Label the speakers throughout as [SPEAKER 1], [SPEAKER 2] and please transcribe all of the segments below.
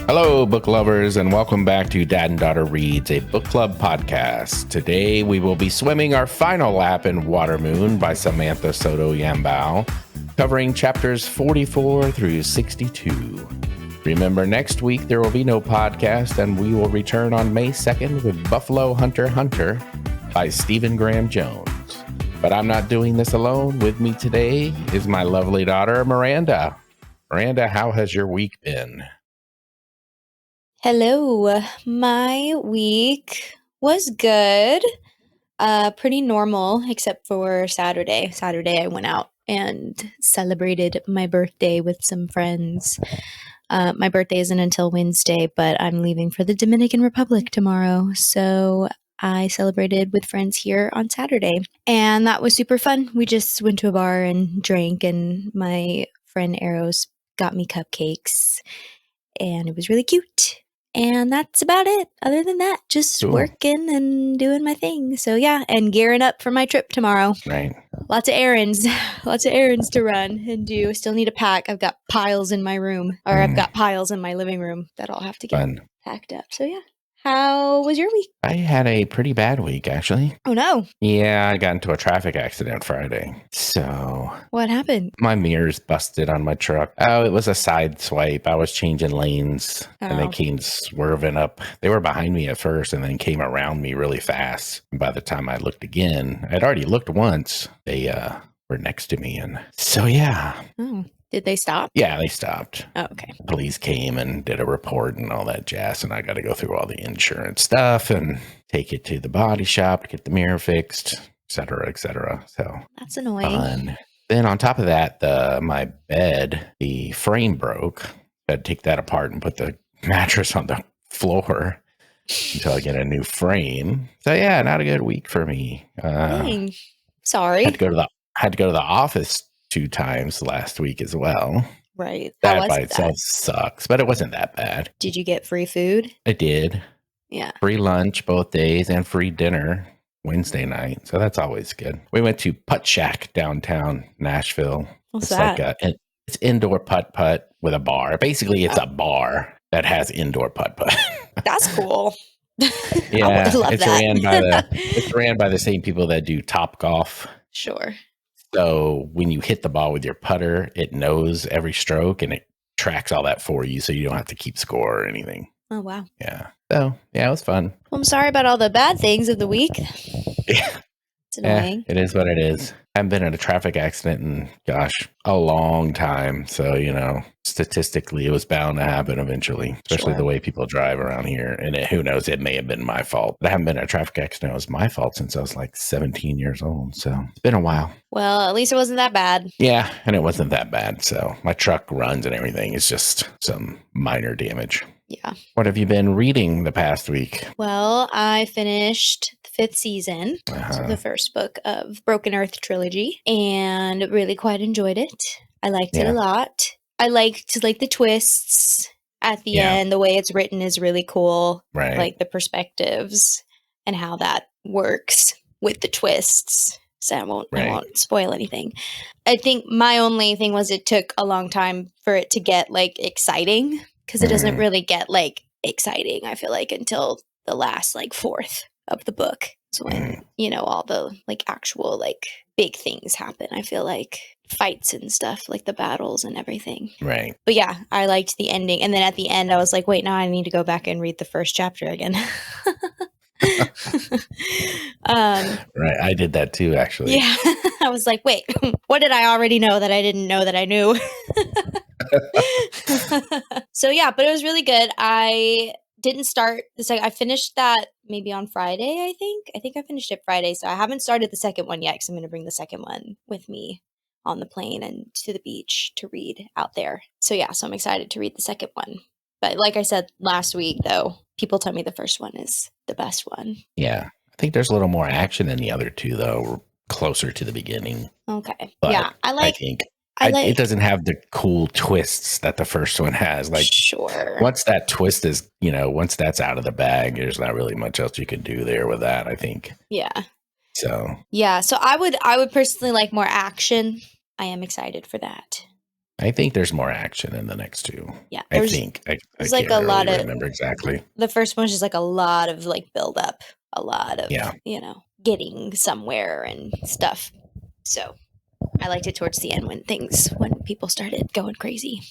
[SPEAKER 1] Hello, book lovers, and welcome back to Dad and Daughter Reads, a book club podcast. Today, we will be swimming our final lap in Watermoon by Samantha Sotto Yambao, covering chapters 44 through 62. Remember, next week there will be no podcast, and we will return on May 2nd with Buffalo Hunter Hunter by Stephen Graham Jones. But I'm not doing this alone. With me today is my lovely daughter, Miranda. Miranda, how has your week been?
[SPEAKER 2] Hello. My week was good. Pretty normal, except for Saturday. Saturday, I went out and celebrated my birthday with some friends. My birthday isn't until Wednesday, but I'm leaving for the Dominican Republic tomorrow. So I celebrated with friends here on Saturday, and that was super fun. We just went to a bar and drank, and my friend Eros got me cupcakes, and it was really cute. And that's about it. Other than that, just working and doing my thing. So yeah, and gearing up for my trip tomorrow.
[SPEAKER 1] Right.
[SPEAKER 2] Lots of errands to run and do. Still need to pack. I've got piles in my room, or I've got piles in my living room that I'll have to get packed up. So yeah. How was your week?
[SPEAKER 1] I had a pretty bad week, actually.
[SPEAKER 2] Oh, no.
[SPEAKER 1] Yeah, I got into a traffic accident Friday. So...
[SPEAKER 2] What happened?
[SPEAKER 1] My mirrors busted on my truck. Oh, it was a side swipe. I was changing lanes, and they came swerving up. They were behind me at first, and then came around me really fast. And by the time I looked again, I'd already looked once. They were next to me, and so, yeah.
[SPEAKER 2] Oh. Did they stop?
[SPEAKER 1] Yeah, they stopped.
[SPEAKER 2] Oh, okay.
[SPEAKER 1] Police came and did a report and all that jazz, and I got to go through all the insurance stuff and take it to the body shop to get the mirror fixed, et cetera, et cetera. So
[SPEAKER 2] that's annoying.
[SPEAKER 1] Fun. Then on top of that, my bed, the frame broke. I had to take that apart and put the mattress on the floor until I get a new frame. So yeah, not a good week for me.
[SPEAKER 2] Dang. Sorry.
[SPEAKER 1] Had to go to the office 2 times last week as well.
[SPEAKER 2] Right.
[SPEAKER 1] That by itself sucks, but it wasn't that bad.
[SPEAKER 2] Did you get free food?
[SPEAKER 1] I did.
[SPEAKER 2] Yeah.
[SPEAKER 1] Free lunch both days and free dinner Wednesday night. So that's always good. We went to Putt Shack downtown Nashville.
[SPEAKER 2] What's that?
[SPEAKER 1] It's indoor putt-putt with a bar. Basically, it's a bar that has indoor putt-putt.
[SPEAKER 2] That's cool.
[SPEAKER 1] Yeah. It's ran by the same people that do Top Golf.
[SPEAKER 2] Sure.
[SPEAKER 1] So when you hit the ball with your putter, it knows every stroke and it tracks all that for you, so you don't have to keep score or anything.
[SPEAKER 2] Oh, wow.
[SPEAKER 1] Yeah. So, yeah, it was fun.
[SPEAKER 2] Well, I'm sorry about all the bad things of the week.
[SPEAKER 1] Yeah.
[SPEAKER 2] It's annoying.
[SPEAKER 1] It is what it is. I haven't been in a traffic accident in, a long time. So, statistically, it was bound to happen eventually, especially the way people drive around here. And who knows, it may have been my fault. I haven't been in a traffic accident. It was my fault since I was like 17 years old. So it's been a while.
[SPEAKER 2] Well, at least it wasn't that bad.
[SPEAKER 1] Yeah, and it wasn't that bad. So my truck runs and everything. It's just some minor damage.
[SPEAKER 2] Yeah.
[SPEAKER 1] What have you been reading the past week?
[SPEAKER 2] Well, I finished the 5th season, so the first book of Broken Earth trilogy, and really quite enjoyed it. I liked it a lot. I liked the twists at the end. The way it's written is really cool.
[SPEAKER 1] Right.
[SPEAKER 2] Like the perspectives and how that works with the twists. So I won't spoil anything. I think my only thing was it took a long time for it to get exciting. Because it doesn't really get exciting, I feel like, until the last 4th of the book. So when, all the actual big things happen, I feel like fights and stuff, like the battles and everything.
[SPEAKER 1] Right.
[SPEAKER 2] But yeah, I liked the ending. And then at the end, I was like, wait, now I need to go back and read the first chapter again.
[SPEAKER 1] Right. I did that too, actually.
[SPEAKER 2] Yeah. I was like, wait, what did I already know that I didn't know that I knew? So yeah, but it was really good. I didn't start I finished that maybe on Friday, I think. I think I finished it Friday, so I haven't started the second one yet because I'm going to bring the second one with me on the plane and to the beach to read out there. So yeah, so I'm excited to read the second one. But like I said last week, though, people tell me the first one is the best one.
[SPEAKER 1] Yeah. I think there's a little more action in the other two, though. We're closer to the beginning.
[SPEAKER 2] Okay.
[SPEAKER 1] But
[SPEAKER 2] yeah,
[SPEAKER 1] it doesn't have the cool twists that the first one has.
[SPEAKER 2] Sure.
[SPEAKER 1] Once that twist is, once that's out of the bag, there's not really much else you can do there with that, I think.
[SPEAKER 2] Yeah.
[SPEAKER 1] So.
[SPEAKER 2] Yeah. So I would personally like more action. I am excited for that.
[SPEAKER 1] I think there's more action in the next two.
[SPEAKER 2] Yeah.
[SPEAKER 1] I think. I
[SPEAKER 2] There's
[SPEAKER 1] can't
[SPEAKER 2] like a lot
[SPEAKER 1] really
[SPEAKER 2] of,
[SPEAKER 1] remember exactly.
[SPEAKER 2] the first one's just like a lot of like build up, a lot of,
[SPEAKER 1] Yeah.
[SPEAKER 2] getting somewhere and stuff. So I liked it towards the end when people started going crazy.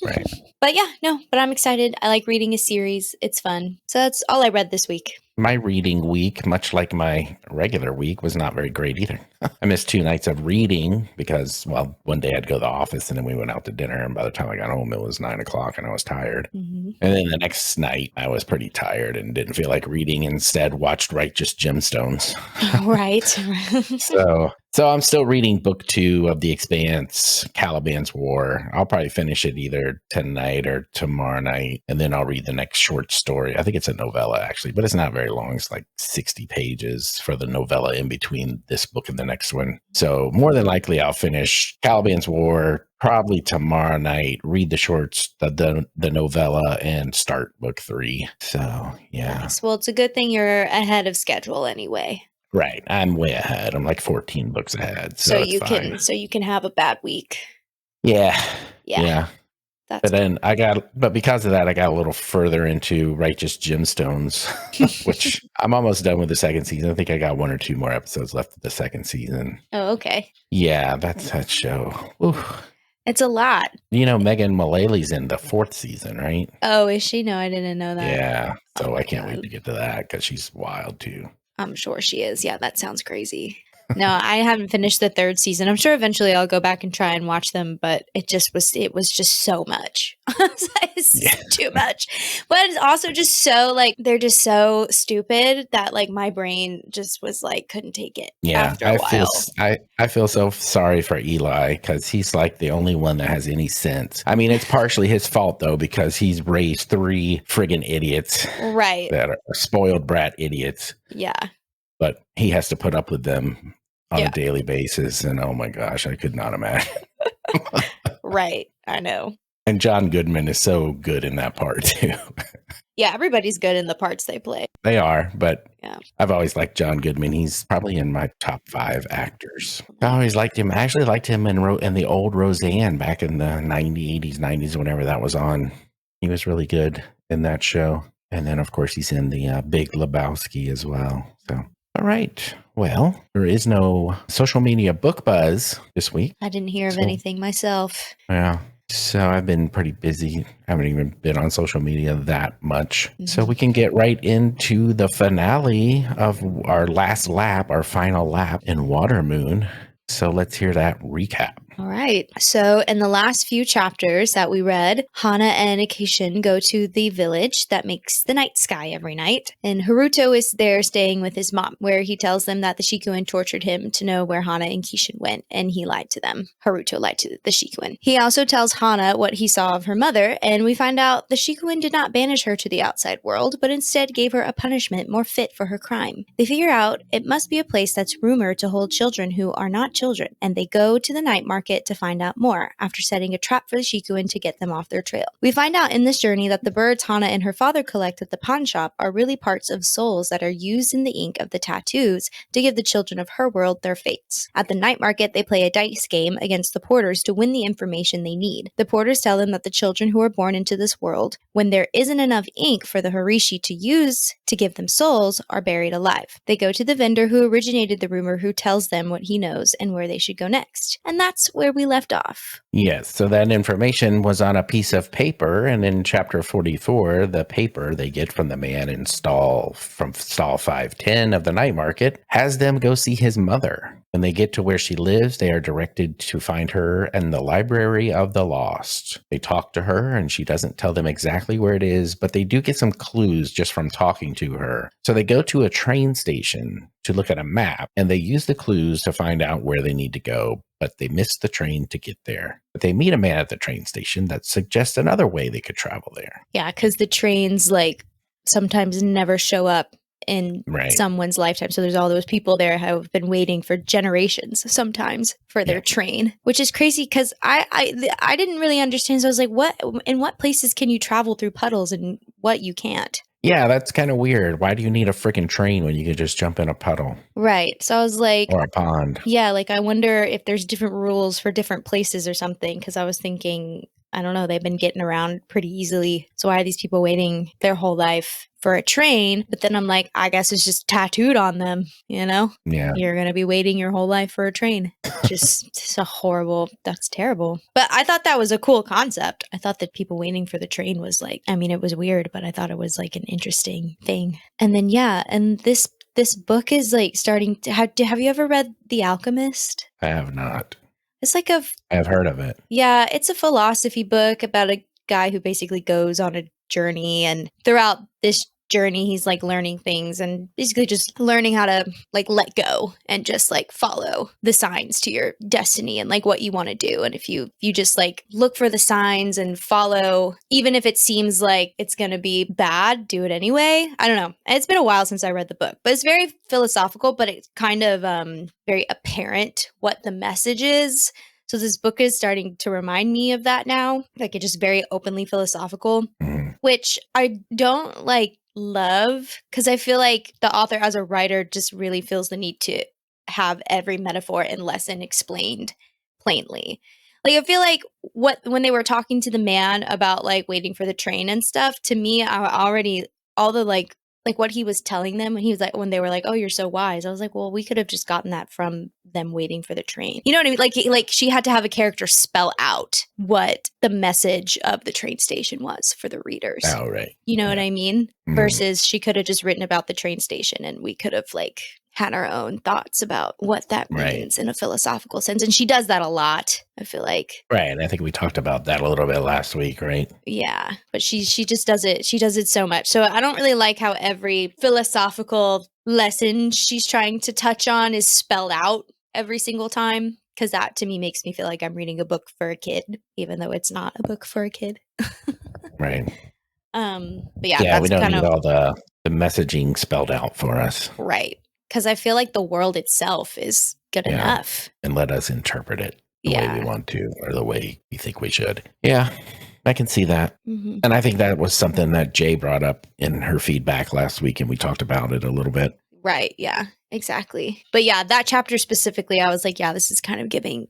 [SPEAKER 1] Right.
[SPEAKER 2] But yeah, no, but I'm excited. I like reading a series. It's fun. So that's all I read this week.
[SPEAKER 1] My reading week, much like my regular week, was not very great either. I missed 2 nights of reading because, well, one day I'd go to the office and then we went out to dinner. And by the time I got home, it was 9 o'clock and I was tired.
[SPEAKER 2] Mm-hmm.
[SPEAKER 1] And then the next night, I was pretty tired and didn't feel like reading. Instead, watched Righteous Gemstones.
[SPEAKER 2] Right.
[SPEAKER 1] So I'm still reading book 2 of The Expanse, Caliban's War. I'll probably finish it either tonight or tomorrow night, and then I'll read the next short story. I think it's a novella, actually, but it's not very long. It's like 60 pages for the novella in between this book and the next one. So more than likely, I'll finish Caliban's War probably tomorrow night, read the shorts, the novella, and start book 3. So, yeah.
[SPEAKER 2] Nice. Well, it's a good thing you're ahead of schedule anyway.
[SPEAKER 1] Right. I'm way ahead. I'm like 14 books ahead.
[SPEAKER 2] So you can have a bad week.
[SPEAKER 1] Yeah.
[SPEAKER 2] That's
[SPEAKER 1] But because of that, I got a little further into Righteous Gemstones, which I'm almost done with the second season. I think I got 1 or 2 more episodes left of the second season.
[SPEAKER 2] Oh, okay.
[SPEAKER 1] Yeah, that's that show. Oof.
[SPEAKER 2] It's a lot.
[SPEAKER 1] Megan Mullaley's in the 4th season, right?
[SPEAKER 2] Oh, is she? No, I didn't know that.
[SPEAKER 1] Yeah. So I can't wait to get to that because she's wild too.
[SPEAKER 2] I'm sure she is. Yeah, that sounds crazy. No, I haven't finished the 3rd season. I'm sure eventually I'll go back and try and watch them, but it was just so much. It's too much. But it's also just so like they're just so stupid that like my brain just was like couldn't take it after a while.
[SPEAKER 1] I feel so sorry for Eli because he's like the only one that has any sense. I mean, it's partially his fault though because he's raised 3 friggin' idiots.
[SPEAKER 2] Right.
[SPEAKER 1] That are spoiled brat idiots.
[SPEAKER 2] Yeah.
[SPEAKER 1] But he has to put up with them on a daily basis. And oh my gosh, I could not imagine.
[SPEAKER 2] Right. I know.
[SPEAKER 1] And John Goodman is so good in that part too.
[SPEAKER 2] Yeah, everybody's good in the parts they play.
[SPEAKER 1] They are, but
[SPEAKER 2] yeah.
[SPEAKER 1] I've always liked John Goodman. He's probably in my top 5 actors. I always liked him. I actually liked him in the old Roseanne back in the 80s, 90s, whenever that was on. He was really good in that show. And then, of course, he's in the Big Lebowski as well. So, all right. Well, there is no social media book buzz this week.
[SPEAKER 2] I didn't hear of anything myself.
[SPEAKER 1] Yeah. So I've been pretty busy. I haven't even been on social media that much. Mm-hmm. So we can get right into the finale of our last lap, our final lap in Watermoon. So let's hear that recap.
[SPEAKER 2] All right. So in the last few chapters that we read, Hana and Kishin go to the village that makes the night sky every night. And Haruto is there staying with his mom, where he tells them that the Shikuin tortured him to know where Hana and Kishin went, and he lied to them. Haruto lied to the Shikuin. He also tells Hana what he saw of her mother, and we find out the Shikuin did not banish her to the outside world, but instead gave her a punishment more fit for her crime. They figure out it must be a place that's rumored to hold children who are not children, and they go to the night market to find out more, after setting a trap for the Shikuin to get them off their trail. We find out in this journey that the birds Hana and her father collect at the pawn shop are really parts of souls that are used in the ink of the tattoos to give the children of her world their fates. At the night market, they play a dice game against the porters to win the information they need. The porters tell them that the children who are born into this world, when there isn't enough ink for the Horishi to use to give them souls, are buried alive. They go to the vendor who originated the rumor, who tells them what he knows and where they should go next. And that's where we left off.
[SPEAKER 1] Yes, so that information was on a piece of paper, and in chapter 44, the paper they get from the man in stall 510 of the night market has them go see his mother. When they get to where she lives, they are directed to find her in the Library of the Lost. They talk to her, and she doesn't tell them exactly where it is, but they do get some clues just from talking to her. So they go to a train station to look at a map, and they use the clues to find out where they need to go, but they miss the train to get there. But they meet a man at the train station that suggests another way they could travel there.
[SPEAKER 2] Yeah, because the trains, like, sometimes never show up in someone's lifetime. So there's all those people there who have been waiting for generations sometimes for their train, which is crazy because I didn't really understand. So I was like, in what places can you travel through puddles and what you can't?
[SPEAKER 1] Yeah, that's kind of weird. Why do you need a freaking train when you could just jump in a puddle
[SPEAKER 2] Right. So I was like,
[SPEAKER 1] or a pond?
[SPEAKER 2] yeah, like I wonder if there's different rules for different places or something. Cause I was thinking, I don't know, they've been getting around pretty easily. So why are these people waiting their whole life for a train? But then I'm like, I guess it's just tattooed on them, you know?
[SPEAKER 1] Yeah.
[SPEAKER 2] You're going to be waiting your whole life for a train. Just a horrible, that's terrible. But I thought that was a cool concept. I thought that people waiting for the train was like, I mean, it was weird, but I thought it was like an interesting thing. And then, yeah, and this book is like starting to have you ever read The Alchemist?
[SPEAKER 1] I have not.
[SPEAKER 2] It's like
[SPEAKER 1] I have heard of it.
[SPEAKER 2] yeah, it's a philosophy book about a guy who basically goes on a journey, and throughout this journey he's like learning things and basically just learning how to like let go and just like follow the signs to your destiny and like what you want to do. And if you just like look for the signs and follow, even if it seems like it's going to be bad, do it anyway. I don't know. It's been a while since I read the book, but it's very philosophical, but it's kind of very apparent what the message is. So this book is starting to remind me of that now. Like it's just very openly philosophical, which I don't like love because I feel like the author as a writer just really feels the need to have every metaphor and lesson explained plainly. Like I feel like when they were talking to the man about like waiting for the train and stuff, to me, I already all the like what he was telling them, and he was like, when they were like, "Oh, you're so wise," I was like, "Well, we could have just gotten that from them waiting for the train." You know what I mean? Like she had to have a character spell out what the message of the train station was for the readers.
[SPEAKER 1] Oh, right.
[SPEAKER 2] You know what I mean? Versus she could have just written about the train station, and we could have like had our own thoughts about what that means in a philosophical sense. And she does that a lot, I feel like.
[SPEAKER 1] Right. I think we talked about that a little bit last week, right?
[SPEAKER 2] Yeah. But she just does it. She does it so much. So I don't really like how every philosophical lesson she's trying to touch on is spelled out every single time. Because that to me makes me feel like I'm reading a book for a kid, even though it's not a book for a kid.
[SPEAKER 1] Right.
[SPEAKER 2] But yeah,
[SPEAKER 1] we
[SPEAKER 2] that's
[SPEAKER 1] don't need all the messaging spelled out for us.
[SPEAKER 2] Right. Because I feel like the world itself is good enough.
[SPEAKER 1] And let us interpret it the way we want to, or the way we think we should. Yeah, I can see that. And I think that was something that Jay brought up in her feedback last week, and we talked about it a little bit.
[SPEAKER 2] Right. Yeah, exactly. But yeah, that chapter specifically, I was like, yeah, this is kind of giving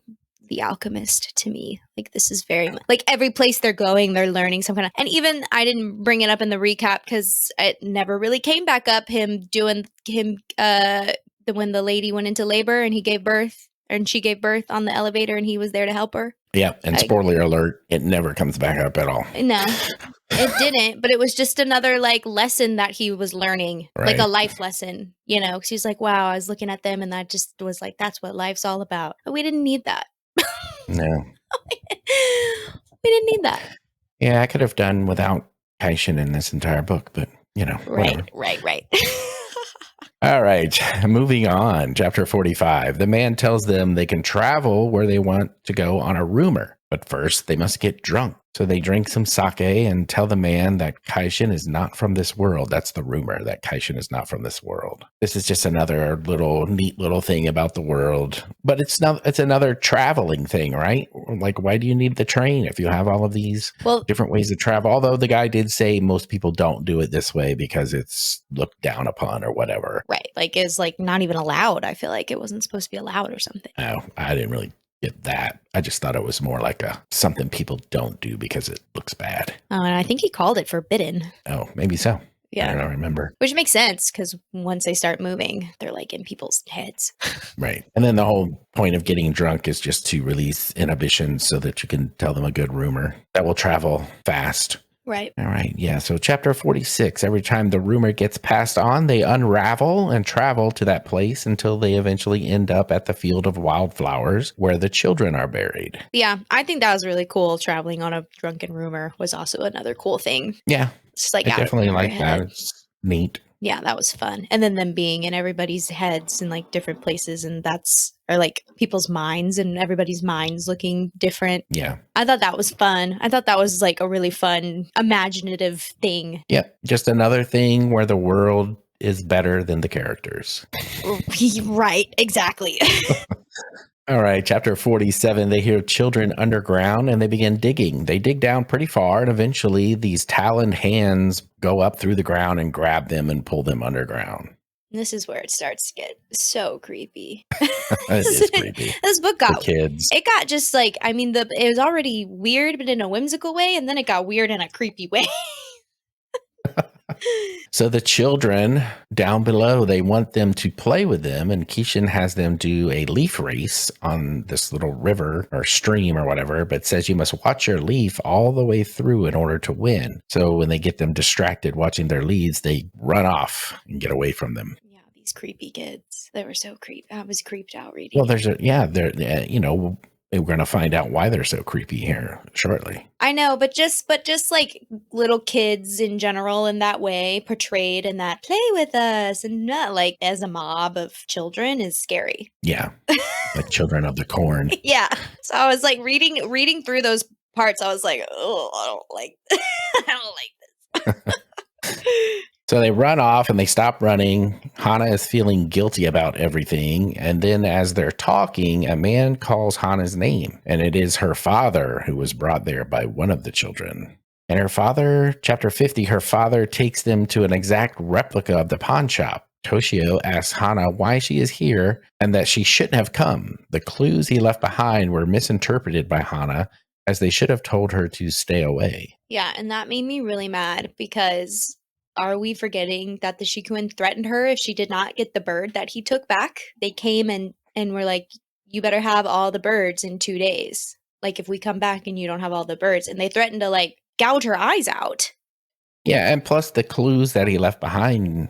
[SPEAKER 2] The Alchemist to me. Like this is very like every place they're going, they're learning some kind of, and even I didn't bring it up in the recap because it never really came back up. Him when the lady went into labor and he gave birth, and she gave birth on the elevator, and he was there to help her.
[SPEAKER 1] Yeah, and spoiler alert, it never comes back up at all.
[SPEAKER 2] No, it didn't. But it was just another like lesson that he was learning, like a life lesson, you know. Because he's like, wow, I was looking at them, and that just was like, that's what life's all about. But we didn't need that.
[SPEAKER 1] No.
[SPEAKER 2] We didn't need that.
[SPEAKER 1] Yeah, I could have done without Kaishin in this entire book, but you know.
[SPEAKER 2] Right.
[SPEAKER 1] All right, moving on. Chapter 45. The man tells them they can travel where they want to go on a rumor, but first they must get drunk. So they drink some sake and tell the man that Kaishin is not from this world. That's the rumor, that Kaishin is not from this world. This is just another neat little thing about the world. But it's another traveling thing, right? Like, why do you need the train if you have all of these different ways to travel? Although the guy did say most people don't do it this way because it's looked down upon or whatever.
[SPEAKER 2] Right. Like it's like not even allowed. I feel like it wasn't supposed to be allowed or something.
[SPEAKER 1] Oh, I didn't really get that. I just thought it was more like something people don't do because it looks bad.
[SPEAKER 2] Oh, and I think he called it forbidden.
[SPEAKER 1] Oh, maybe so.
[SPEAKER 2] Yeah.
[SPEAKER 1] I don't remember.
[SPEAKER 2] Which makes sense because once they start moving, they're like in people's heads.
[SPEAKER 1] Right. And then the whole point of getting drunk is just to release inhibitions so that you can tell them a good rumor that will travel fast.
[SPEAKER 2] Right.
[SPEAKER 1] All right. Yeah. So chapter 46, every time the rumor gets passed on, they unravel and travel to that place until they eventually end up at the field of wildflowers where the children are buried.
[SPEAKER 2] Yeah. I think that was really cool. Traveling on a drunken rumor was also another cool thing.
[SPEAKER 1] Yeah.
[SPEAKER 2] It's like
[SPEAKER 1] I definitely like that. It's neat.
[SPEAKER 2] Yeah, that was fun. And then them being in everybody's heads in like different places, and or like people's minds, and everybody's minds looking different.
[SPEAKER 1] Yeah.
[SPEAKER 2] I thought that was fun. I thought that was like a really fun, imaginative thing.
[SPEAKER 1] Yep. Just another thing where the world is better than the characters.
[SPEAKER 2] Right. Exactly.
[SPEAKER 1] All right, chapter 47, they hear children underground and they begin digging. They dig down pretty far, and eventually these taloned hands go up through the ground and grab them and pull them underground.
[SPEAKER 2] This is where it starts to get so creepy.
[SPEAKER 1] It is creepy.
[SPEAKER 2] This book
[SPEAKER 1] For kids.
[SPEAKER 2] it got just like, I mean, it was already weird, but in a whimsical way, and then it got weird in a creepy way.
[SPEAKER 1] So the children down below, they want them to play with them, and Kishin has them do a leaf race on this little river or stream or whatever, but says you must watch your leaf all the way through in order to win. So when they get them distracted watching their leads, they run off and get away from them.
[SPEAKER 2] Yeah, these creepy kids. They were so creepy. I was creeped out reading.
[SPEAKER 1] Well, we're going to find out why they're so creepy here shortly.
[SPEAKER 2] I know, but just like little kids in general in that way, portrayed in that play with us and not like as a mob of children is scary.
[SPEAKER 1] Yeah. Like children of the corn.
[SPEAKER 2] Yeah. So I was like reading through those parts. I was like, oh, I don't like this.
[SPEAKER 1] So they run off and they stop running. Hana is feeling guilty about everything. And then as they're talking, a man calls Hana's name. And it is her father who was brought there by one of the children. And her father, chapter 50, her father takes them to an exact replica of the pawn shop. Toshio asks Hana why she is here and that she shouldn't have come. The clues he left behind were misinterpreted by Hana, as they should have told her to stay away.
[SPEAKER 2] Yeah, and that made me really mad because are we forgetting that the Shikuin threatened her if she did not get the bird that he took back? They came and were like, you better have all the birds in 2 days. Like if we come back and you don't have all the birds. And they threatened to like gouge her eyes out.
[SPEAKER 1] Yeah, and plus the clues that he left behind,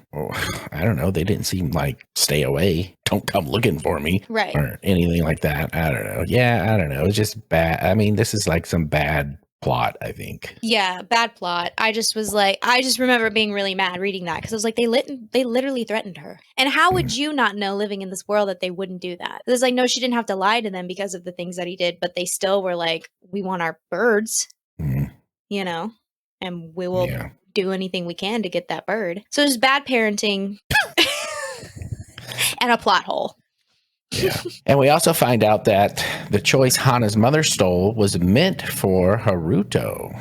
[SPEAKER 1] I don't know, they didn't seem like stay away, don't come looking for me.
[SPEAKER 2] Right.
[SPEAKER 1] Or anything like that. I don't know. Yeah, I don't know. It's just bad. I mean, this is like some bad plot, I think.
[SPEAKER 2] Yeah, bad plot. I just remember being really mad reading that because I was like, they literally threatened her. And how would you not know living in this world that they wouldn't do that? It's like, no, she didn't have to lie to them because of the things that he did, but they still were like, we want our birds, and we will do anything we can to get that bird. So there's bad parenting and a plot hole.
[SPEAKER 1] Yeah. And we also find out that the choice Hana's mother stole was meant for Haruto.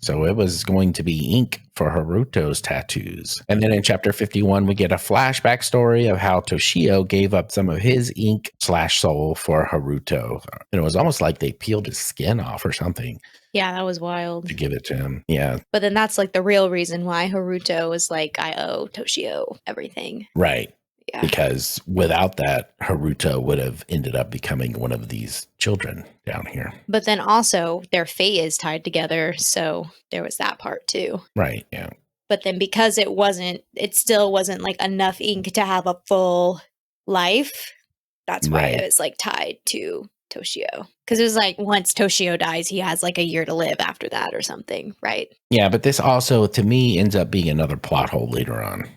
[SPEAKER 1] So it was going to be ink for Haruto's tattoos. And then in chapter 51, we get a flashback story of how Toshio gave up some of his ink/soul for Haruto. And it was almost like they peeled his skin off or something.
[SPEAKER 2] Yeah, that was wild.
[SPEAKER 1] To give it to him. Yeah.
[SPEAKER 2] But then that's like the real reason why Haruto was like, I owe Toshio everything.
[SPEAKER 1] Right.
[SPEAKER 2] Yeah.
[SPEAKER 1] Because without that, Haruto would have ended up becoming one of these children down here.
[SPEAKER 2] But then also their fate is tied together. So there was that part too.
[SPEAKER 1] Right. Yeah.
[SPEAKER 2] But then because it still wasn't like enough ink to have a full life. That's why it was like tied to Toshio. Because it was like once Toshio dies, he has like a year to live after that or something. Right.
[SPEAKER 1] Yeah. But this also, to me, ends up being another plot hole later on.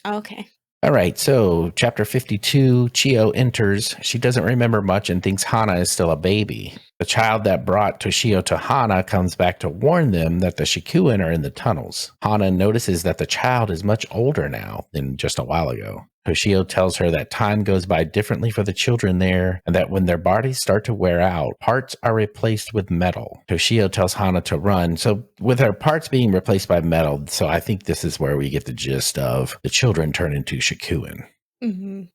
[SPEAKER 2] Okay.
[SPEAKER 1] All right, so chapter 52, Chio enters. She doesn't remember much and thinks Hana is still a baby. The child that brought Toshio to Hana comes back to warn them that the Shikuin are in the tunnels. Hana notices that the child is much older now than just a while ago. Toshio tells her that time goes by differently for the children there, and that when their bodies start to wear out, parts are replaced with metal. Toshio tells Hana to run. So with her parts being replaced by metal, so I think this is where we get the gist of the children turn into Shikuin.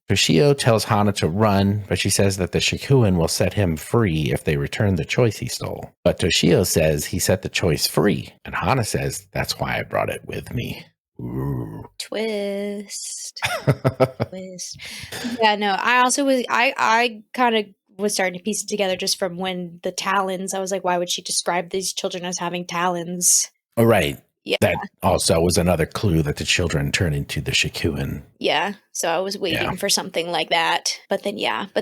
[SPEAKER 1] Toshio tells Hana to run, but she says that the Shikuin will set him free if they return the choice he stole. But Toshio says he set the choice free, and Hana says that's why I brought it with me. Ooh.
[SPEAKER 2] Twist. Yeah, no, I kind of was starting to piece it together just from when the talons, I was like, why would she describe these children as having talons?
[SPEAKER 1] Oh, right.
[SPEAKER 2] Yeah.
[SPEAKER 1] That also was another clue that the children turn into the Shikuin.
[SPEAKER 2] Yeah. So I was waiting for something like that. But then,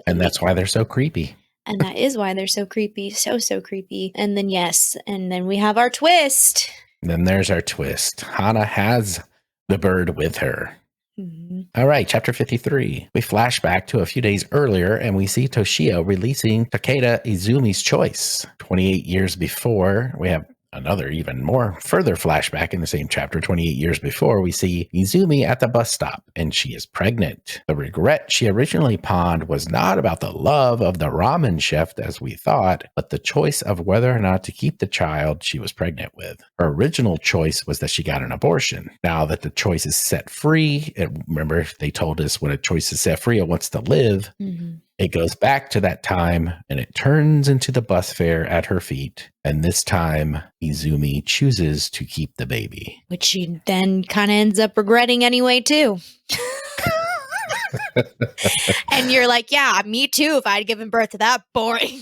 [SPEAKER 1] and that's why they're so creepy.
[SPEAKER 2] And that is why they're so creepy. So creepy. And then, and then we have our twist.
[SPEAKER 1] Then there's our twist. Hana has the bird with her. All right, chapter 53. We flash back to a few days earlier and we see Toshio releasing Takeda Izumi's choice. 28 years before, we have Another even more further flashback in the same chapter, 28 years before, we see Izumi at the bus stop, and she is pregnant. The regret she originally pawned was not about the love of the ramen chef as we thought, but the choice of whether or not to keep the child she was pregnant with. Her original choice was that she got an abortion. Now that the choice is set free, remember they told us when a choice is set free, it wants to live.
[SPEAKER 2] Mm-hmm.
[SPEAKER 1] It goes back to that time, and it turns into the bus fare at her feet. And this time, Izumi chooses to keep the baby.
[SPEAKER 2] Which she then kind of ends up regretting anyway, too. And you're like, yeah, me too, if I'd given birth to that. Boring.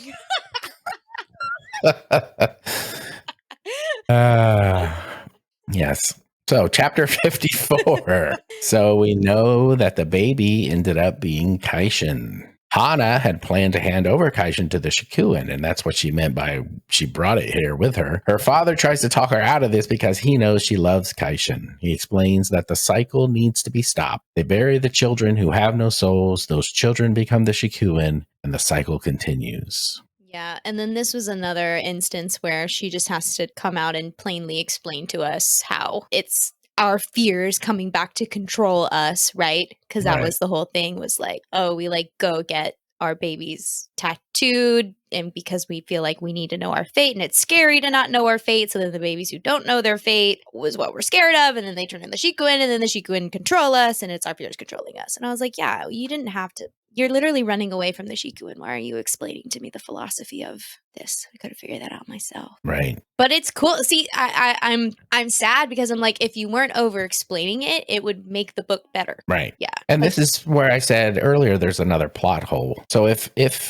[SPEAKER 1] Yes. So, chapter 54. So, we know that the baby ended up being Kaishin. Hana had planned to hand over Kaishin to the Shikuin, and that's what she meant by she brought it here with her. Her father tries to talk her out of this because he knows she loves Kaishin. He explains that the cycle needs to be stopped. They bury the children who have no souls. Those children become the Shikuin, and the cycle continues.
[SPEAKER 2] Yeah, and then this was another instance where she just has to come out and plainly explain to us how it's our fears coming back to control us, right? Because that was the whole thing, was like, oh, we like go get our babies tattooed, and because we feel like we need to know our fate, and it's scary to not know our fate, so then the babies who don't know their fate was what we're scared of, and then they turn in the Shikuin, and then the Shikuin control us, and it's our fears controlling us. And I was like, yeah, you didn't have to. You're literally running away from the Shikuin. Why are you explaining to me the philosophy of this? I could have figured that out myself.
[SPEAKER 1] Right.
[SPEAKER 2] But it's cool. See, I'm sad because I'm like, if you weren't over explaining it, it would make the book better.
[SPEAKER 1] Right.
[SPEAKER 2] Yeah.
[SPEAKER 1] And this is where I said earlier, there's another plot hole. So if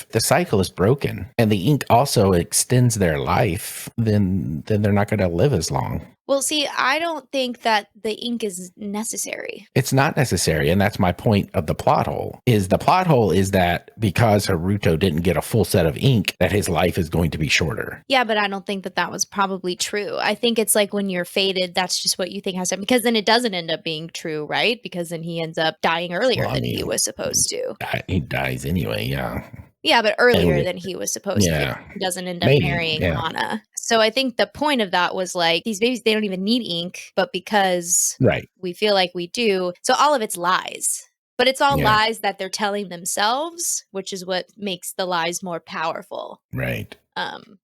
[SPEAKER 1] the cycle is broken and the ink also extends their life, then they're not going to live as long.
[SPEAKER 2] Well, see, I don't think that the ink is necessary.
[SPEAKER 1] It's not necessary. And that's my point of the plot hole. The plot hole is that because Haruto didn't get a full set of ink, that his life is going to be shorter.
[SPEAKER 2] Yeah, but I don't think that was probably true. I think it's like when you're fated, that's just what you think has to, because then it doesn't end up being true, right? Because then he ends up dying earlier than he was supposed to.
[SPEAKER 1] He dies anyway, yeah.
[SPEAKER 2] Yeah, but earlier than he was supposed to. He doesn't end up marrying Hana. So I think the point of that was like, these babies, they don't even need ink, but because we feel like we do. So all of it's lies. But it's all lies that they're telling themselves, which is what makes the lies more powerful.
[SPEAKER 1] Right.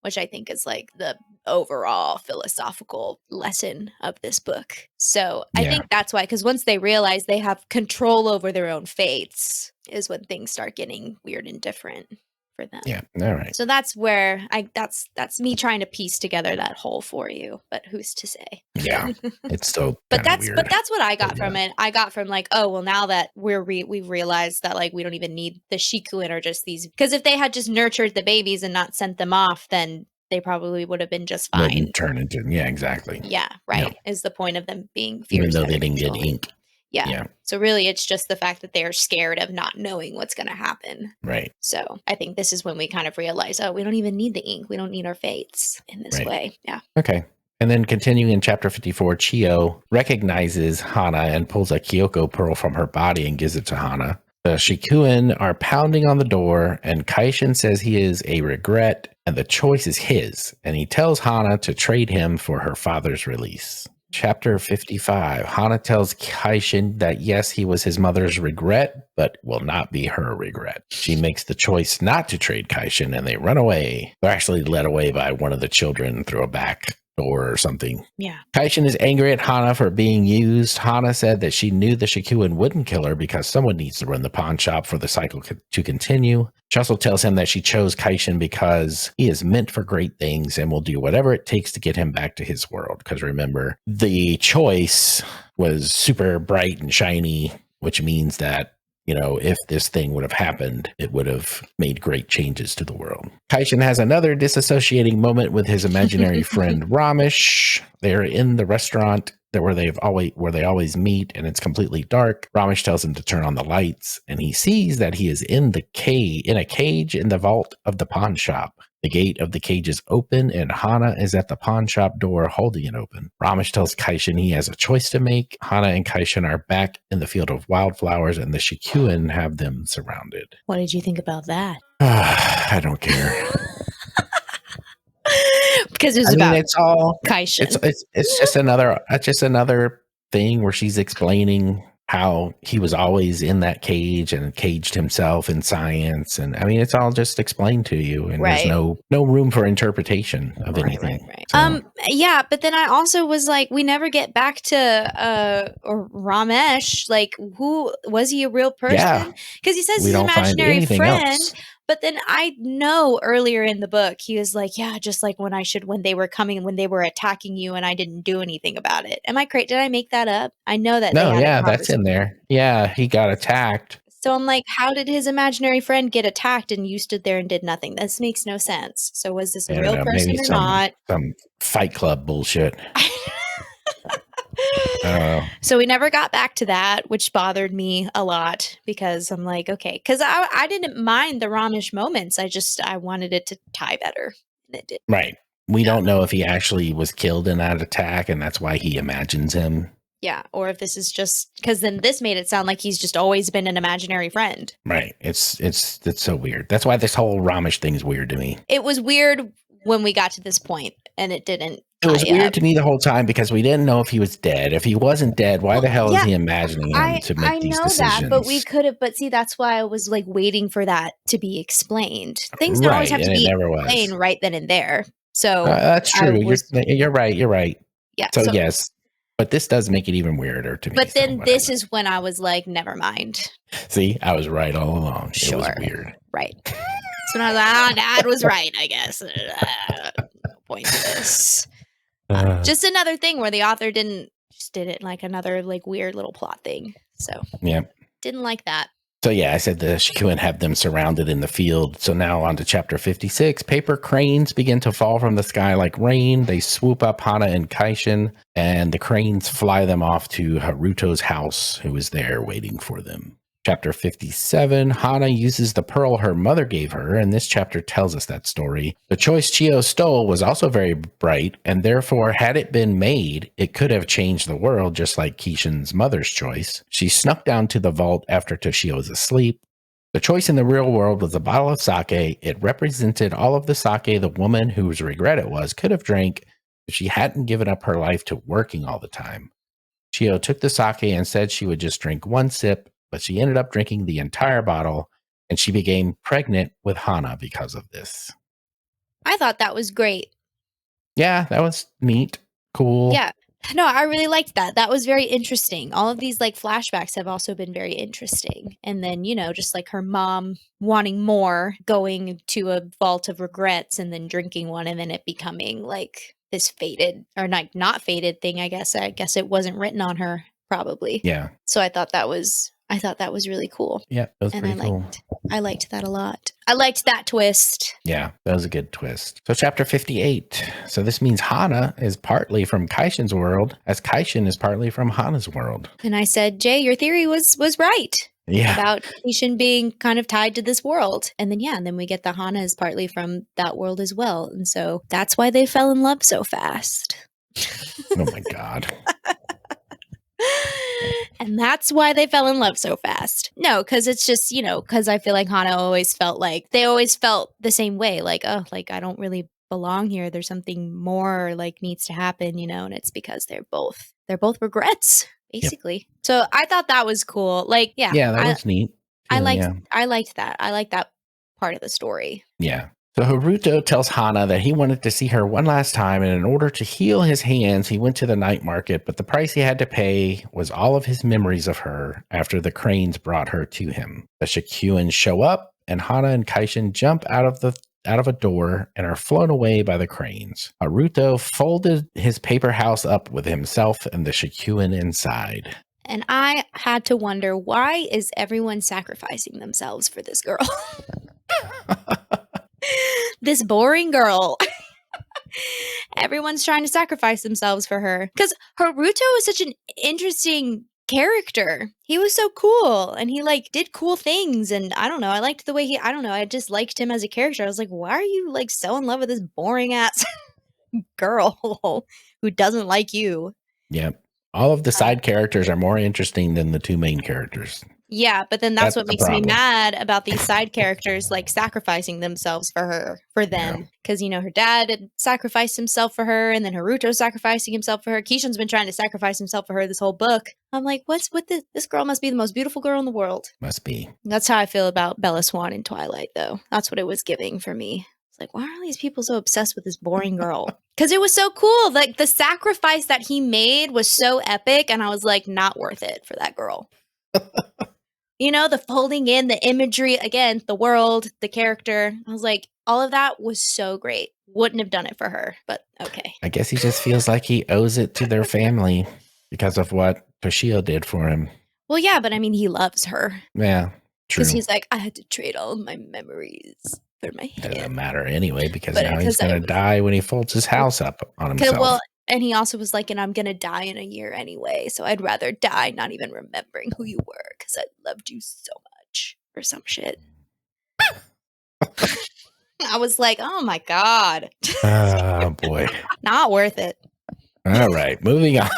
[SPEAKER 2] Which I think is like the overall philosophical lesson of this book. So I think that's why, because once they realize they have control over their own fates is when things start getting weird and different for them.
[SPEAKER 1] Yeah. All right.
[SPEAKER 2] So that's where that's me trying to piece together that whole for you, but who's to say?
[SPEAKER 1] Yeah. It's so
[SPEAKER 2] but that's
[SPEAKER 1] weird.
[SPEAKER 2] But that's what I got from it. I got from like, oh, well, now that we've realized that like we don't even need the Shikuin or just these, because if they had just nurtured the babies and not sent them off, then they probably would have been just fine.
[SPEAKER 1] Turn into exactly.
[SPEAKER 2] Yeah, right. Yeah. Is the point of them being fears,
[SPEAKER 1] even though they didn't get ink.
[SPEAKER 2] Yeah. So really, it's just the fact that they're scared of not knowing what's going to happen.
[SPEAKER 1] Right.
[SPEAKER 2] So I think this is when we kind of realize, oh, we don't even need the ink. We don't need our fates in this way. Yeah.
[SPEAKER 1] Okay. And then continuing in chapter 54, Chiyo recognizes Hana and pulls a Kyoko pearl from her body and gives it to Hana. The Shikuin are pounding on the door, and Kaishin says he is a regret, and the choice is his. And he tells Hana to trade him for her father's release. Chapter 55, Hana tells Kaishin that yes, he was his mother's regret, but will not be her regret. She makes the choice not to trade Kaishin, and they run away. They're actually led away by one of the children through a back door or something.
[SPEAKER 2] Yeah.
[SPEAKER 1] Kaishin is angry at Hana for being used. Hana said that she knew the Shikuin wouldn't kill her because someone needs to run the pawn shop for the cycle to continue. She also tells him that she chose Kaishin because he is meant for great things and will do whatever it takes to get him back to his world. Because remember, the choice was super bright and shiny, which means that, you know, if this thing would have happened, it would have made great changes to the world. Kaishin has another disassociating moment with his imaginary friend Ramesh. They're in the restaurant where they always meet, and it's completely dark. Ramesh tells him to turn on the lights, and he sees that he is in a cage in the vault of the pawn shop. The gate of the cage is open, and Hana is at the pawn shop door holding it open. Ramesh tells Kaishin he has a choice to make. Hana and Kaishin are back in the field of wildflowers, and the Shikuin have them surrounded.
[SPEAKER 2] What did you think about that?
[SPEAKER 1] I don't care.
[SPEAKER 2] Because it was
[SPEAKER 1] I mean,
[SPEAKER 2] about
[SPEAKER 1] it's all
[SPEAKER 2] Kaishin.
[SPEAKER 1] it's just another thing where she's explaining how he was always in that cage and caged himself in science, and I mean, it's all just explained to you, and there's
[SPEAKER 2] Right.
[SPEAKER 1] no room for interpretation of anything.
[SPEAKER 2] Right.
[SPEAKER 1] So,
[SPEAKER 2] Yeah, but then I also was like, we never get back to Ramesh. Like, who was he a real
[SPEAKER 1] yeah,
[SPEAKER 2] person? Because he says
[SPEAKER 1] we
[SPEAKER 2] his
[SPEAKER 1] don't find
[SPEAKER 2] imaginary
[SPEAKER 1] anything
[SPEAKER 2] friend,
[SPEAKER 1] else.
[SPEAKER 2] but then I know earlier in the book he was like, yeah, just like when they were coming, when they were attacking you, and I didn't do anything about it. Am I crazy? Did I make that up? I know that they
[SPEAKER 1] No,
[SPEAKER 2] had a
[SPEAKER 1] yeah, that's
[SPEAKER 2] conversation.
[SPEAKER 1] in there. Yeah, he got attacked.
[SPEAKER 2] So I'm like, how did his imaginary friend get attacked and you stood there and did nothing? This makes no sense. So was this
[SPEAKER 1] I
[SPEAKER 2] a
[SPEAKER 1] don't
[SPEAKER 2] real
[SPEAKER 1] know,
[SPEAKER 2] person
[SPEAKER 1] maybe
[SPEAKER 2] or
[SPEAKER 1] some
[SPEAKER 2] not?
[SPEAKER 1] Fight Club bullshit. I don't know.
[SPEAKER 2] So we never got back to that, which bothered me a lot because I'm like, okay, because I didn't mind the Ramesh moments. I wanted it to tie better, and it did.
[SPEAKER 1] Right. We don't know if he actually was killed in that attack, and that's why he imagines him.
[SPEAKER 2] Yeah, or if this is just because then this made it sound like he's just always been an imaginary friend.
[SPEAKER 1] Right. It's so weird. That's why this whole Ramesh thing is weird to me.
[SPEAKER 2] It was weird when we got to this point, and it didn't.
[SPEAKER 1] It was weird to me the whole time because we didn't know if he was dead. If he wasn't dead, why the hell is he imagining him to make these
[SPEAKER 2] know
[SPEAKER 1] decisions?
[SPEAKER 2] that, but we could have. But see, that's why I was like waiting for that to be explained. Things don't always have to be explained right then and there. So
[SPEAKER 1] that's true. You're right. You're right.
[SPEAKER 2] Yeah.
[SPEAKER 1] So yes, but this does make it even weirder to me.
[SPEAKER 2] But then this is when I was like, never mind.
[SPEAKER 1] See, I was right all along.
[SPEAKER 2] Sure.
[SPEAKER 1] It was weird.
[SPEAKER 2] Right. So when I was like, Dad was right, I guess. No point to this. Just another thing where the author did it like another like weird little plot thing. So
[SPEAKER 1] yeah,
[SPEAKER 2] didn't like that.
[SPEAKER 1] So yeah, I said the Shikuin have them surrounded in the field. So now on to chapter 56. Paper cranes begin to fall from the sky like rain. They swoop up Hana and Kaishin, and the cranes fly them off to Haruto's house, who is there waiting for them. Chapter 57, Hana uses the pearl her mother gave her, and this chapter tells us that story. The choice Chiyo stole was also very bright, and therefore, had it been made, it could have changed the world, just like Kishin's mother's choice. She snuck down to the vault after Toshio was asleep. The choice in the real world was a bottle of sake. It represented all of the sake the woman whose regret it was could have drank if she hadn't given up her life to working all the time. Chiyo took the sake and said she would just drink one sip, but she ended up drinking the entire bottle, and she became pregnant with Hana because of this.
[SPEAKER 2] I thought that was great.
[SPEAKER 1] Yeah, that was neat. Cool.
[SPEAKER 2] Yeah. No, I really liked that. That was very interesting. All of these like flashbacks have also been very interesting. And then, just like her mom wanting more, going to a vault of regrets and then drinking one and then it becoming like this fated or not fated thing, I guess. I guess it wasn't written on her, probably.
[SPEAKER 1] Yeah.
[SPEAKER 2] So I thought that was really cool.
[SPEAKER 1] Yeah, that was pretty cool.
[SPEAKER 2] I liked that a lot. I liked that twist.
[SPEAKER 1] Yeah, that was a good twist. So chapter 58. So this means Hana is partly from Kaishin's world, as Kaishin is partly from Hana's world.
[SPEAKER 2] And I said, Jay, your theory was right.
[SPEAKER 1] Yeah.
[SPEAKER 2] About Kaishin being kind of tied to this world. And then we get the Hana is partly from that world as well. And so that's why they fell in love so fast.
[SPEAKER 1] Oh my God.
[SPEAKER 2] And that's why they fell in love so fast. No, because it's just, because I feel like Hana always felt the same way. Like, oh, like I don't really belong here. There's something more like needs to happen, and it's because they're both regrets, basically. Yep. So I thought that was cool. Like, yeah.
[SPEAKER 1] Yeah, that was neat.
[SPEAKER 2] I liked that. I liked that part of the story.
[SPEAKER 1] Yeah. So Haruto tells Hana that he wanted to see her one last time, and in order to heal his hands, he went to the night market, but the price he had to pay was all of his memories of her after the cranes brought her to him. The Shikuin show up, and Hana and Kaishin jump out of a door and are flown away by the cranes. Haruto folded his paper house up with himself and the Shikuin inside.
[SPEAKER 2] And I had to wonder, why is everyone sacrificing themselves for this girl? This boring girl. Everyone's trying to sacrifice themselves for her. Because Haruto is such an interesting character. He was so cool. And he did cool things. And I don't know. I liked the way I just liked him as a character. I was like, why are you so in love with this boring ass girl who doesn't like you?
[SPEAKER 1] Yep. All of the side characters are more interesting than the two main characters.
[SPEAKER 2] Yeah, but then that's what
[SPEAKER 1] the
[SPEAKER 2] makes me
[SPEAKER 1] problem.
[SPEAKER 2] mad about these side characters like sacrificing themselves for them. Because, her dad had sacrificed himself for her, and then Haruto's sacrificing himself for her. Keishan's been trying to sacrifice himself for her this whole book. I'm like, what's with this? This girl must be the most beautiful girl in the world.
[SPEAKER 1] Must be.
[SPEAKER 2] That's how I feel about Bella Swan in Twilight, though. That's what it was giving for me. It's like, why are all these people so obsessed with this boring girl? Because it was so cool. Like, the sacrifice that he made was so epic, and I was like, not worth it for that girl. The folding in, the imagery, again, the world, the character. I was like, all of that was so great. Wouldn't have done it for her, but okay.
[SPEAKER 1] I guess he just feels like he owes it to their family because of what Toshio did for him.
[SPEAKER 2] Well, yeah, but I mean, he loves her.
[SPEAKER 1] Yeah, true.
[SPEAKER 2] Because he's like, I had to trade all my memories for my hand.
[SPEAKER 1] Doesn't matter anyway, because now he's going to die when he folds his house up on himself.
[SPEAKER 2] Well, and he also was like, and I'm going to die in a year anyway, so I'd rather die not even remembering who you were because I loved you so much or some shit. I was like, oh my God.
[SPEAKER 1] Oh, boy.
[SPEAKER 2] Not worth it.
[SPEAKER 1] All right, moving on.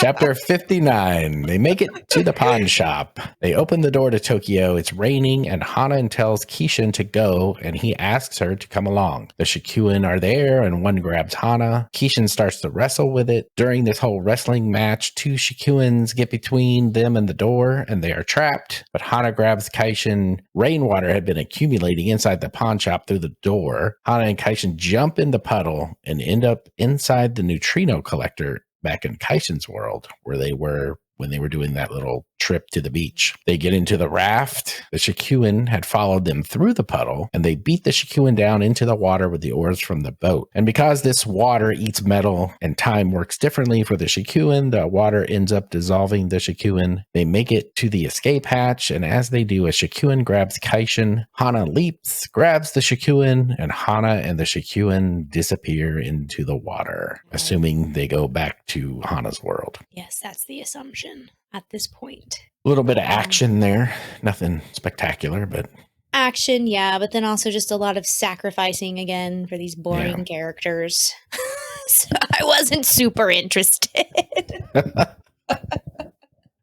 [SPEAKER 1] Chapter 59. They make it to the pawn shop. They open the door to Tokyo. It's raining, and Hana tells Kishin to go, and he asks her to come along. The Shikuin are there, and one grabs Hana. Kishin starts to wrestle with it. During this whole wrestling match, two Shikuins get between them and the door, and they are trapped. But Hana grabs Kishin. Rainwater had been accumulating inside the pawn shop through the door. Hana and Kishin jump in the puddle and end up inside the neutrino collector back in Kaishin's world, where they were when they were doing that little trip to the beach. They get into the raft. The Shikuin had followed them through the puddle, and they beat the Shikuin down into the water with the oars from the boat. And because this water eats metal and time works differently for the Shikuin, the water ends up dissolving the Shikuin. They make it to the escape hatch, and as they do, a Shikuin grabs Kaishin. Hana leaps, grabs the Shikuin, and Hana and the Shikuin disappear into the water, assuming they go back to Hana's world.
[SPEAKER 2] Yes, that's the assumption at this point.
[SPEAKER 1] A little bit of action there. Nothing spectacular, but...
[SPEAKER 2] Action, yeah, but then also just a lot of sacrificing again for these boring characters. So I wasn't super interested.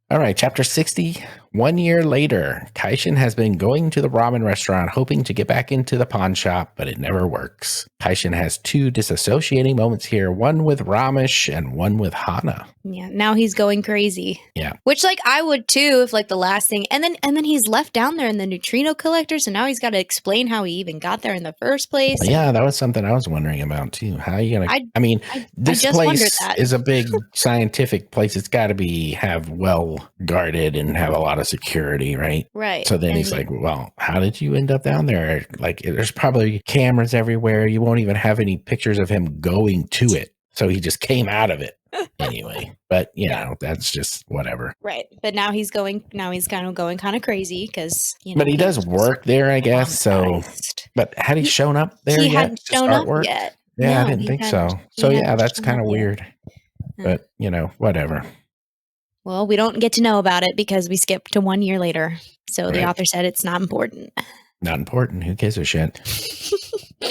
[SPEAKER 1] All right, chapter 60. 1 year later, Kaishin has been going to the ramen restaurant hoping to get back into the pawn shop, but it never works. Kaishin has two disassociating moments here, one with Ramesh and one with Hana.
[SPEAKER 2] Yeah, now he's going crazy.
[SPEAKER 1] Yeah.
[SPEAKER 2] Which, I would too if, the last thing... And then he's left down there in the neutrino collector, so now he's got to explain how he even got there in the first place.
[SPEAKER 1] Yeah, that was something I was wondering about, too. How are you going to... This place is a big scientific place. It's got to have well-guarded and have a lot of security, right?
[SPEAKER 2] Right.
[SPEAKER 1] So then he's like, well, how did you end up down there? There's probably cameras everywhere. You won't even have any pictures of him going to it. So he just came out of it anyway. But, that's just whatever.
[SPEAKER 2] Right. But now he's kind of going kind of crazy because,
[SPEAKER 1] But he does work there, I guess. So, but had he shown up there
[SPEAKER 2] yet?
[SPEAKER 1] He hadn't
[SPEAKER 2] shown up yet.
[SPEAKER 1] Yeah, no, I didn't think so. So, yeah, that's kind of weird. But, whatever.
[SPEAKER 2] Well, we don't get to know about it because we skipped to 1 year later. So the author said it's not important.
[SPEAKER 1] Not important. Who gives a shit?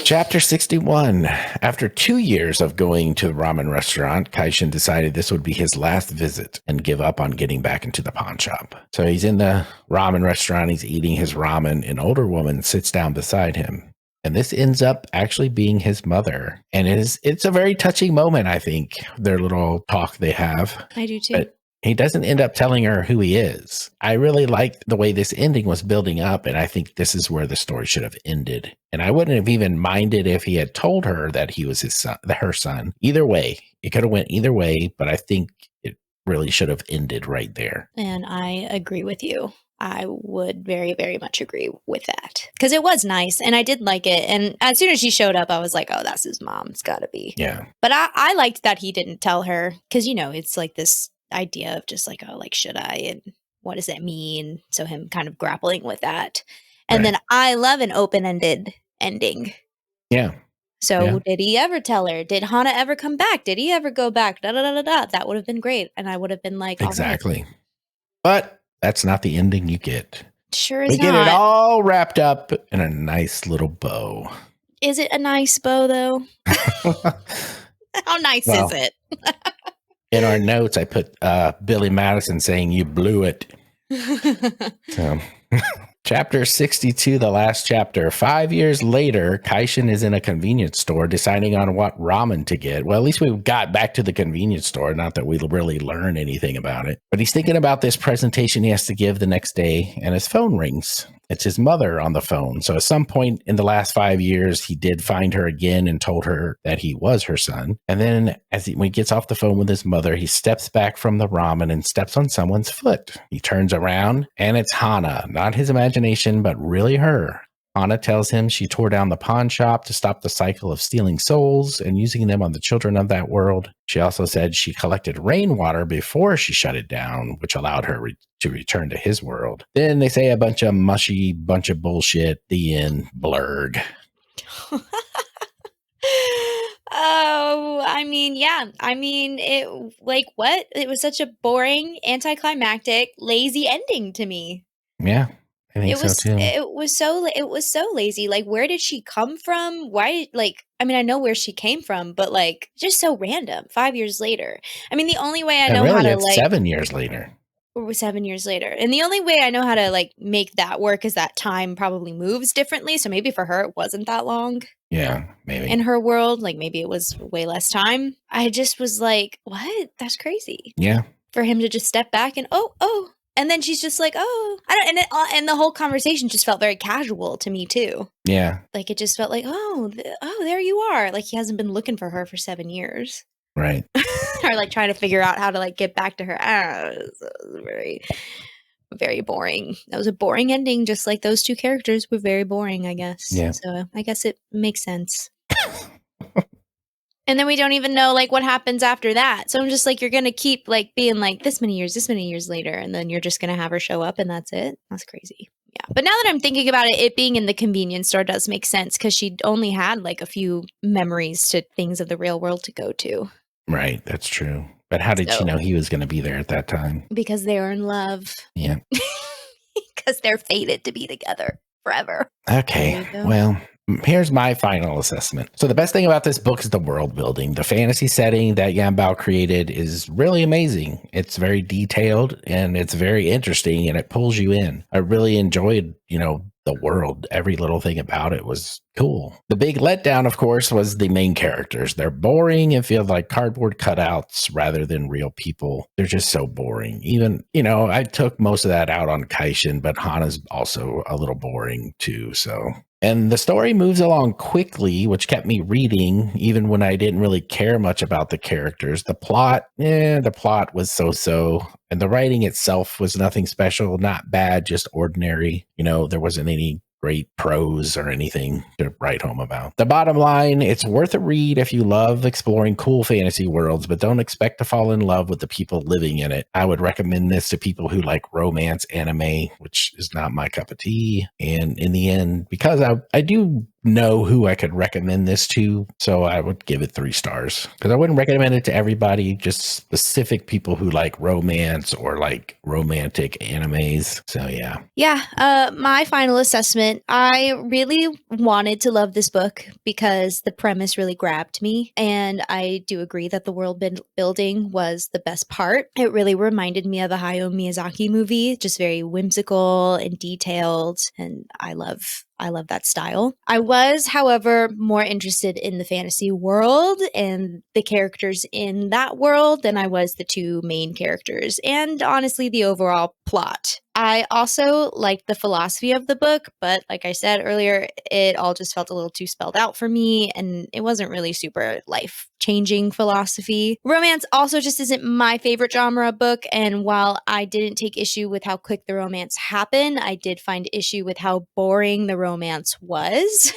[SPEAKER 1] Chapter 61. After 2 years of going to the ramen restaurant, Kaishin decided this would be his last visit and give up on getting back into the pawn shop. So he's in the ramen restaurant. He's eating his ramen. An older woman sits down beside him. And this ends up actually being his mother. And it's a very touching moment, I think, their little talk they have.
[SPEAKER 2] I do too.
[SPEAKER 1] But he doesn't end up telling her who he is. I really liked the way this ending was building up, and I think this is where the story should have ended. And I wouldn't have even minded if he had told her that he was her son. Either way, it could have went either way, but I think it really should have ended right there.
[SPEAKER 2] And I agree with you. I would very, very much agree with that. Because it was nice, and I did like it. And as soon as she showed up, I was like, oh, that's his mom. It's got to be.
[SPEAKER 1] Yeah.
[SPEAKER 2] But I liked that he didn't tell her, because, it's like this idea of just should I, and what does that mean? So him kind of grappling with that. And then I love an open-ended ending.
[SPEAKER 1] Yeah.
[SPEAKER 2] So did he ever tell her? Did Hana ever come back? Did he ever go back? That would have been great. And I would have been like,
[SPEAKER 1] exactly. Right. But that's not the ending you get.
[SPEAKER 2] Sure is not.
[SPEAKER 1] We get it all wrapped up in a nice little bow.
[SPEAKER 2] Is it a nice bow, though? How nice is it?
[SPEAKER 1] In our notes, I put Billy Madison saying, "You blew it." So, chapter 62, the last chapter. 5 years later, Kaishin is in a convenience store deciding on what ramen to get. Well, at least we got back to the convenience store. Not that we really learn anything about it. But he's thinking about this presentation he has to give the next day, and his phone rings. It's his mother on the phone. So at some point in the last 5 years, he did find her again and told her that he was her son. And then when he gets off the phone with his mother, he steps back from the ramen and steps on someone's foot. He turns around and it's Hana, not his imagination, but really her. Hana tells him she tore down the pawn shop to stop the cycle of stealing souls and using them on the children of that world. She also said she collected rainwater before she shut it down, which allowed her to return to his world. Then they say a bunch of mushy, bunch of bullshit. The end. Blurg.
[SPEAKER 2] Oh, I mean, yeah. I mean, it like what? It was such a boring, anticlimactic, lazy ending to me.
[SPEAKER 1] Yeah. I think so too.
[SPEAKER 2] It was so lazy. Like, where did she come from? Why? Like, I mean, I know where she came from, but like, just so random. 5 years later. I mean, the only way I know
[SPEAKER 1] really,
[SPEAKER 2] how to
[SPEAKER 1] it's 7 years later.
[SPEAKER 2] Or 7 years later, and the only way I know how to like make that work is that time probably moves differently. So maybe for her it wasn't that long.
[SPEAKER 1] Yeah, maybe
[SPEAKER 2] in her world, like maybe it was way less time. I just was like, what? That's crazy.
[SPEAKER 1] Yeah.
[SPEAKER 2] For him to just step back and oh. And then she's just like, oh, I don't, and the whole conversation just felt very casual to me too.
[SPEAKER 1] Yeah.
[SPEAKER 2] Like it just felt like, oh, there you are. Like he hasn't been looking for her for 7 years.
[SPEAKER 1] Right.
[SPEAKER 2] Or like trying to figure out how to like get back to her. It was very, very boring. That was a boring ending. Just like those two characters were very boring, I guess.
[SPEAKER 1] Yeah.
[SPEAKER 2] So I guess it makes sense. And then we don't even know like what happens after that. So I'm just like, you're going to keep like being like this many years later. And then you're just going to have her show up and that's it. That's crazy. Yeah. But now that I'm thinking about it, it being in the convenience store does make sense because she only had like a few memories to things of the real world to go to.
[SPEAKER 1] Right. That's true. But how did she know he was going to be there at that time?
[SPEAKER 2] Because they were in love.
[SPEAKER 1] Yeah.
[SPEAKER 2] Because they're fated to be together forever.
[SPEAKER 1] Okay. Well, here's my final assessment. So the best thing about this book is the world building. The fantasy setting that Yambao created is really amazing. It's very detailed and it's very interesting and it pulls you in. I really enjoyed, the world. Every little thing about it was cool. The big letdown, of course, was the main characters. They're boring and feel like cardboard cutouts rather than real people. They're just so boring. Even, I took most of that out on Kaishin, but Hana's also a little boring too. So, and the story moves along quickly, which kept me reading, even when I didn't really care much about the characters. The plot was so-so. And the writing itself was nothing special, not bad, just ordinary. There wasn't any great prose or anything to write home about. The bottom line, it's worth a read if you love exploring cool fantasy worlds, but don't expect to fall in love with the people living in it. I would recommend this to people who like romance anime, which is not my cup of tea. And in the end, because I do know who I could recommend this to, so I would give it 3 stars. Because I wouldn't recommend it to everybody, just specific people who like romance or like romantic animes. So yeah.
[SPEAKER 2] Yeah, my final assessment, I really wanted to love this book because the premise really grabbed me. And I do agree that the world building was the best part. It really reminded me of a Hayao Miyazaki movie, just very whimsical and detailed. And I love that style. I was, however, more interested in the fantasy world and the characters in that world than I was the 2 main characters, and honestly, the overall plot. I also liked the philosophy of the book, but like I said earlier, it all just felt a little too spelled out for me, and it wasn't really super life-changing philosophy. Romance also just isn't my favorite genre book, and while I didn't take issue with how quick the romance happened, I did find issue with how boring the romance was.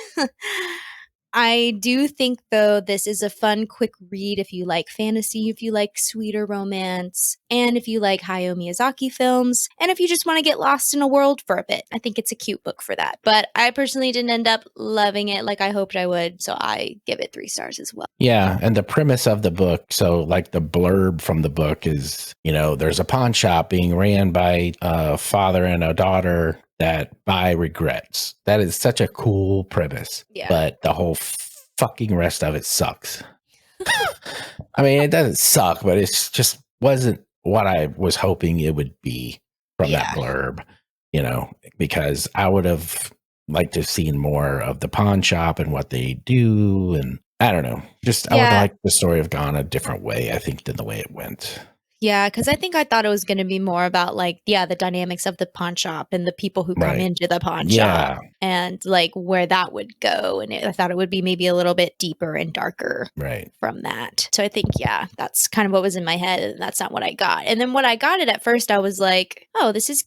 [SPEAKER 2] I do think, though, this is a fun, quick read if you like fantasy, if you like sweeter romance, and if you like Hayao Miyazaki films, and if you just want to get lost in a world for a bit. I think it's a cute book for that. But I personally didn't end up loving it like I hoped I would, so I give it 3 stars as well.
[SPEAKER 1] Yeah, and the premise of the book, so like the blurb from the book is, there's a pawn shop being ran by a father and a daughter that buy regrets. That is such a cool premise.
[SPEAKER 2] Yeah.
[SPEAKER 1] But the whole fucking rest of it sucks. I mean, it doesn't suck, but it's just wasn't what I was hoping it would be from that blurb, because I would have liked to have seen more of the pawn shop and what they do. And I don't know, I would like the story have gone a different way, I think, than the way it went.
[SPEAKER 2] Yeah, because I think I thought it was going to be more about the dynamics of the pawn shop and the people who come into the pawn shop and where that would go. And I thought it would be maybe a little bit deeper and darker from that. So I think, that's kind of what was in my head. And that's not what I got. And then when I got it at first, I was like, oh, this is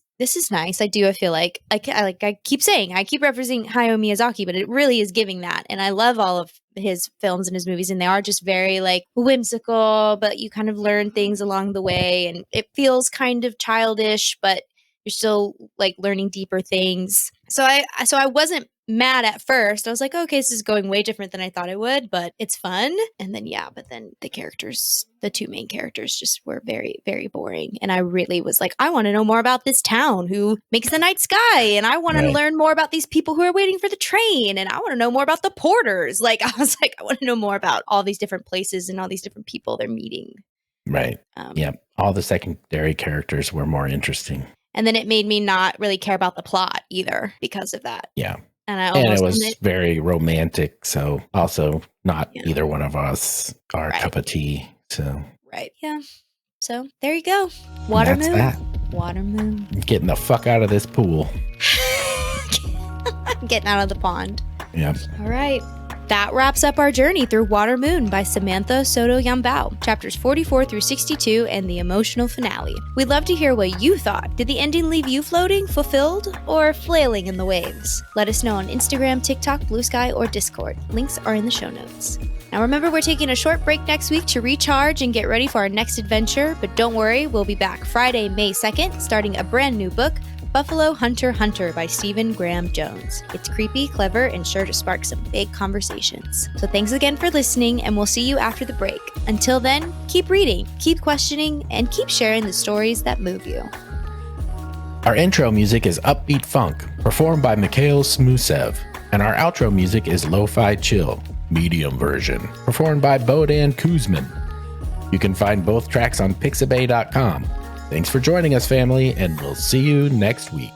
[SPEAKER 2] nice. I feel like I keep referencing Hayao Miyazaki, but it really is giving that. And I love all of his films and his movies, and they are just very whimsical, but you kind of learn things along the way, and it feels kind of childish, but you're still learning deeper things. So I wasn't mad at first. I was like, okay, this is going way different than I thought it would, but it's fun. And then but then the two main characters just were very, very boring. And I really was like, I want to know more about this town who makes the night sky, and I want to learn more about these people who are waiting for the train, and I want to know more about the porters. I was like, I want to know more about all these different places and all these different people they're meeting.
[SPEAKER 1] Right. All the secondary characters were more interesting.
[SPEAKER 2] And then it made me not really care about the plot either because of that.
[SPEAKER 1] Yeah.
[SPEAKER 2] And
[SPEAKER 1] it was very romantic. So also not either one of us our cup of tea. So
[SPEAKER 2] Yeah. So there you go. Water Moon.
[SPEAKER 1] That.
[SPEAKER 2] Water Moon.
[SPEAKER 1] Getting the fuck out of this pool.
[SPEAKER 2] Getting out of the pond.
[SPEAKER 1] Yeah.
[SPEAKER 2] All right. That wraps up our journey through Water Moon by Samantha Sotto Yambao, chapters 44 through 62, and the emotional finale. We'd love to hear what you thought. Did the ending leave you floating, fulfilled, or flailing in the waves? Let us know on Instagram, TikTok, Blue Sky, or Discord. Links are in the show notes. Now remember, we're taking a short break next week to recharge and get ready for our next adventure, but don't worry, we'll be back Friday, May 2nd, starting a brand new book, Buffalo Hunter Hunter by Stephen Graham Jones. It's creepy, clever, and sure to spark some big conversations. So thanks again for listening, and we'll see you after the break. Until then, keep reading, keep questioning, and keep sharing the stories that move you.
[SPEAKER 1] Our intro music is Upbeat Funk, performed by Mikhail Smusev, and our outro music is Lo-Fi Chill, medium version, performed by Bodan Kuzmin. You can find both tracks on pixabay.com. Thanks for joining us, family, and we'll see you next week.